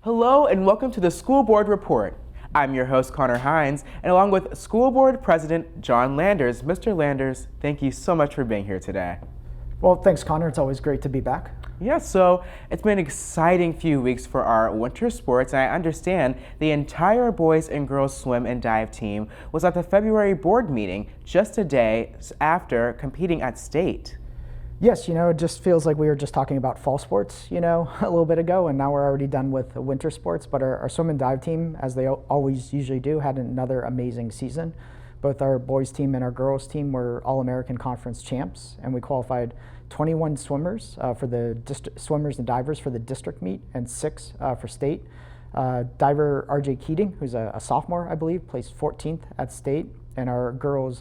Hello and welcome to the School Board Report. I'm your host, Konner Hines, and along with School Board President John Landers. Mr. Landers, thank you so much for being here today. Well, thanks, Konner. It's always great to be back. Yeah, so it's been an exciting few weeks for our winter sports, and I understand the entire boys and girls swim and dive team was at the February board meeting just a day after competing at state. Yes, it just feels like we were just talking about fall sports, a little bit ago, and now we're already done with winter sports. But our swim and dive team, as they always usually do, had another amazing season. Both our boys team and our girls team were All-American Conference champs, and we qualified 21 swimmers for the swimmers and divers for the district meet, and 6 for state. Diver RJ Keating, who's a sophomore, I believe, placed 14th at state, and our girls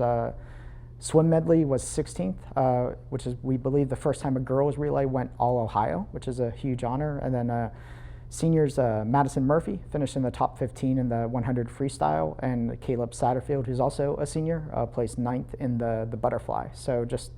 swim medley was 16th, which is, we believe, the first time a girls relay went all Ohio, which is a huge honor. And then seniors, Madison Murphy finished in the top 15 in the 100 freestyle, and Caleb Satterfield, who's also a senior, placed 9th in the butterfly. So just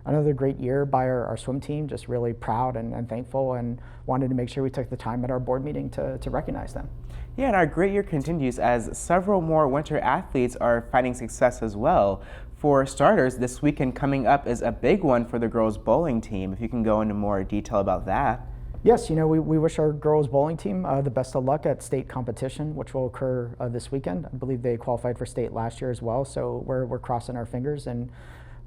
another great year by our swim team, just really proud and thankful, and wanted to make sure we took the time at our board meeting to recognize them. Yeah, and our great year continues as several more winter athletes are finding success as well. For starters, this weekend coming up is a big one for the girls bowling team. If you can go into more detail about that. Yes, we wish our girls bowling team the best of luck at state competition, which will occur this weekend. I believe they qualified for state last year as well, so we're crossing our fingers and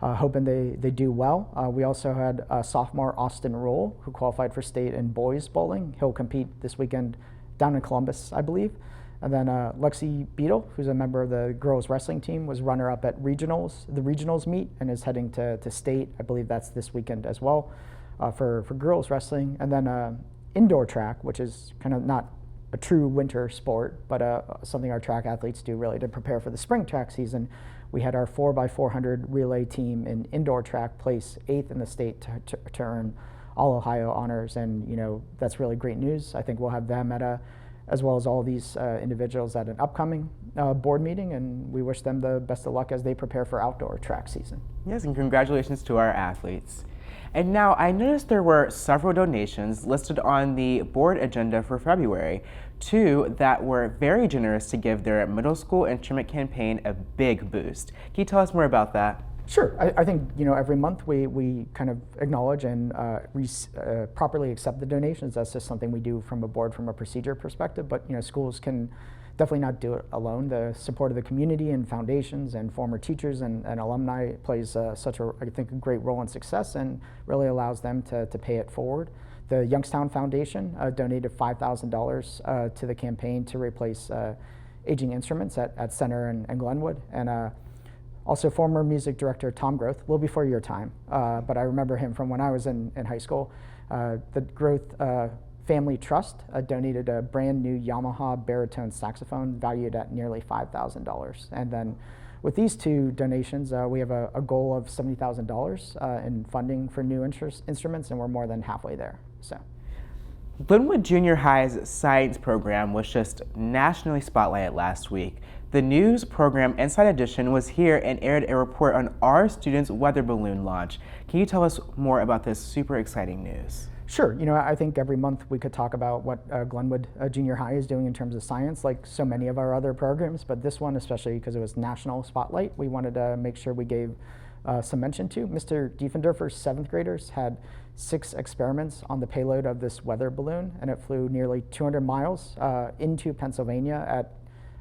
hoping they do well. We also had sophomore Austin Roll, who qualified for state in boys bowling. He'll compete this weekend down in Columbus, I believe. And then Lexi Beadle, who's a member of the girls wrestling team, was runner-up at the regionals meet, and is heading to state. I believe that's this weekend as well for girls wrestling. And then indoor track, which is kind of not a true winter sport, but something our track athletes do really to prepare for the spring track season. We had our 4x400 relay team in indoor track place 8th in the state to earn all Ohio honors, and that's really great news. I think we'll have them as well as all these individuals at an upcoming board meeting, and we wish them the best of luck as they prepare for outdoor track season. Yes, and congratulations to our athletes. And now I noticed there were several donations listed on the board agenda for February, 2 that were very generous to give their middle school instrument campaign a big boost. Can you tell us more about that? Sure. I think every month we kind of acknowledge and properly accept the donations. That's just something we do from a board, from a procedure perspective. But schools can definitely not do it alone. The support of the community and foundations and former teachers and alumni plays such a great role in success, and really allows them to pay it forward. The Youngstown Foundation donated $5,000 to the campaign to replace aging instruments at Center and Glenwood, and also former music director Tom Groth, a little before your time, but I remember him from when I was in high school. The Groth Family Trust donated a brand new Yamaha baritone saxophone valued at nearly $5,000. And then with these 2 donations, we have a goal of $70,000 in funding for new instruments, and we're more than halfway there. So. Glenwood Junior High's science program was just nationally spotlighted last week. The news program Inside Edition was here and aired a report on our students' weather balloon launch. Can you tell us more about this super exciting news? Sure. I think every month we could talk about what Glenwood Junior High is doing in terms of science, like so many of our other programs, but this one, especially because it was national spotlight, we wanted to make sure we gave some mention to. Mr. Diefendorfer's 7th graders had 6 experiments on the payload of this weather balloon, and it flew nearly 200 miles into Pennsylvania at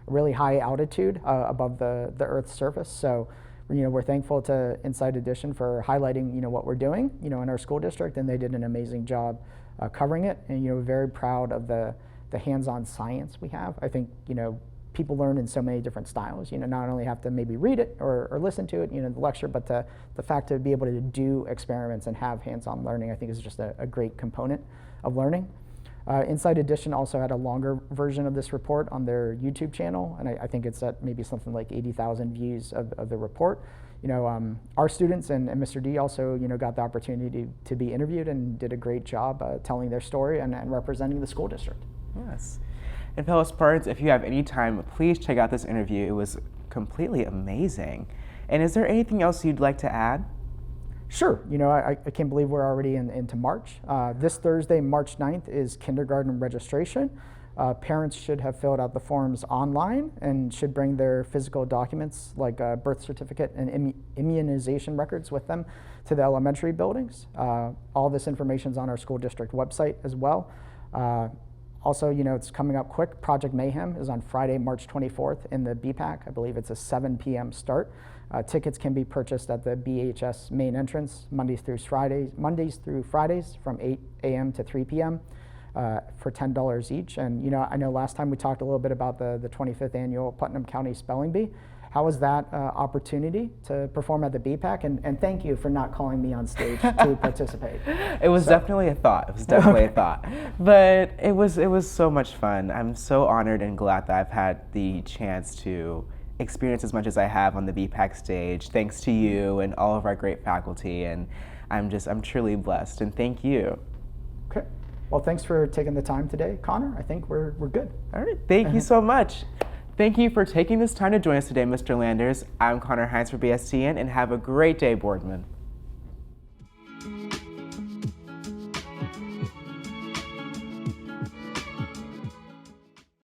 a really high altitude above the Earth's surface. So we're thankful to Inside Edition for highlighting what we're doing in our school district, and they did an amazing job covering it, and very proud of the hands-on science we have. I think people learn in so many different styles. Not only have to maybe read it or listen to it, the lecture, but the fact to be able to do experiments and have hands-on learning, I think, is just a great component of learning. Inside Edition also had a longer version of this report on their YouTube channel, and I think it's at maybe something like 80,000 views of the report. Our students and Mr. D also got the opportunity to be interviewed and did a great job telling their story and representing the school district. Yes. And fellow Spartans, if you have any time, please check out this interview. It was completely amazing. And is there anything else you'd like to add? Sure. I can't believe we're already into March. This Thursday, March 9th, is kindergarten registration. Parents should have filled out the forms online and should bring their physical documents like a birth certificate and immunization records with them to the elementary buildings. All this information is on our school district website as well. Also, it's coming up quick. Project Mayhem is on Friday, March 24th in the BPAC. I believe it's a 7 p.m. start. Tickets can be purchased at the BHS main entrance Mondays through Fridays from 8 a.m. to 3 p.m. For $10 each. And I know last time we talked a little bit about the 25th annual Putnam County Spelling Bee. How was that opportunity to perform at the BPAC? And thank you for not calling me on stage to participate. It was definitely a thought. It was definitely a thought. But it was so much fun. I'm so honored and glad that I've had the chance to experience as much as I have on the BPAC stage, thanks to you and all of our great faculty. And I'm truly blessed. And thank you. Okay. Well, thanks for taking the time today, Konner. I think we're good. All right. Thank you so much. Thank you for taking this time to join us today, Mr. Landers. I'm Konner Hines for BSTN, and have a great day, Boardman.